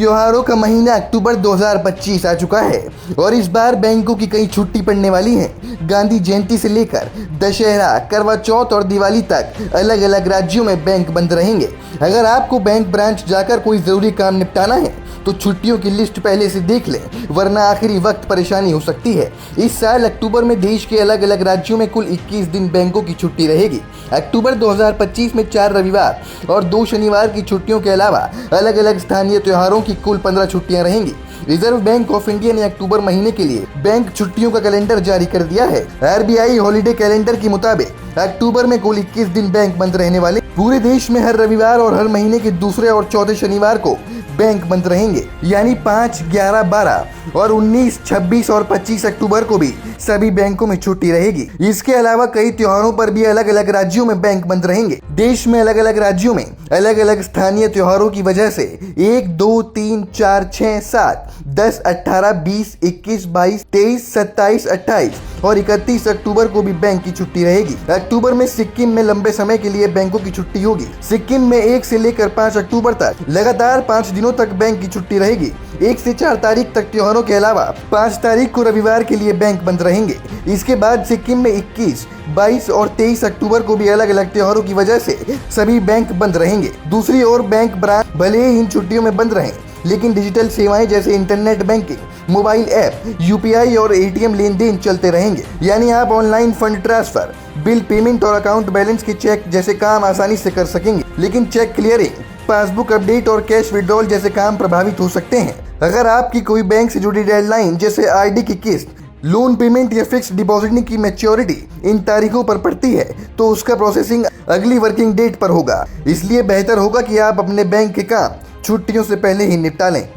त्योहारों का महीना अक्टूबर 2025 आ चुका है और इस बार बैंकों की कई छुट्टी पड़ने वाली है। गांधी जयंती से लेकर दशहरा, करवा चौथ और दिवाली तक अलग अलग राज्यों में बैंक बंद रहेंगे। अगर आपको बैंक ब्रांच जाकर कोई ज़रूरी काम निपटाना है तो छुट्टियों की लिस्ट पहले से देख लें, वरना आखिरी वक्त परेशानी हो सकती है। इस साल अक्टूबर में देश के अलग अलग राज्यों में कुल 21 दिन बैंकों की छुट्टी रहेगी। अक्टूबर 2025 में 4 रविवार और 2 शनिवार की छुट्टियों के अलावा अलग अलग स्थानीय त्योहारों की कुल 15 छुट्टियां रहेंगी। रिजर्व बैंक ऑफ इंडिया ने अक्टूबर महीने के लिए बैंक छुट्टियों का कैलेंडर जारी कर दिया है। आरबीआई हॉलीडे कैलेंडर के मुताबिक अक्टूबर में कुल 21 दिन बैंक बंद रहने वाले। पूरे देश में हर रविवार और हर महीने के दूसरे और चौथे शनिवार को बैंक बंद रहेंगे, यानी 5, 11, 12 और 19, 26 और 25 अक्टूबर को भी सभी बैंकों में छुट्टी रहेगी। इसके अलावा कई त्योहारों पर भी अलग अलग राज्यों में बैंक बंद रहेंगे। देश में अलग अलग राज्यों में अलग अलग स्थानीय त्योहारों की वजह से 1, 2, 3, 4, 6, 7, 10, 18, 20, 21, 22, 23, 27, 28 और 31 अक्टूबर को भी बैंक की छुट्टी रहेगी। अक्टूबर में सिक्किम में लंबे समय के लिए बैंकों की छुट्टी होगी। सिक्किम में 1 से लेकर 5 अक्टूबर तक लगातार 5 दिनों तक बैंक की छुट्टी रहेगी। 1 से 4 तारीख तक त्योहारों के अलावा 5 तारीख को रविवार के लिए बैंक बंद रहेंगे। इसके बाद सिक्किम में 21, 22 और 23 अक्टूबर को भी अलग अलग त्योहारों की वजह से सभी बैंक बंद रहेंगे। दूसरी ओर बैंक ब्रांच भले ही इन छुट्टियों में बंद रहें, लेकिन डिजिटल सेवाएं जैसे internet banking, mobile app, UPI और एटीएम लेन देन चलते रहेंगे। यानी आप online fund transfer, bill payment और अकाउंट बैलेंस के चेक जैसे काम आसानी से कर सकेंगे। लेकिन चेक क्लियरिंग, पासबुक अपडेट और कैश विड्रॉल जैसे काम प्रभावित हो सकते हैं। अगर आपकी कोई बैंक से जुड़ी डेडलाइन जैसे आरडी की किस्त, लोन पेमेंट या फिक्स डिपॉजिट की मैच्योरिटी इन तारीखों पर पड़ती है तो उसका प्रोसेसिंग अगली वर्किंग डेट पर होगा। इसलिए बेहतर होगा कि आप अपने बैंक के काम छुट्टियों से पहले ही निपटा लें।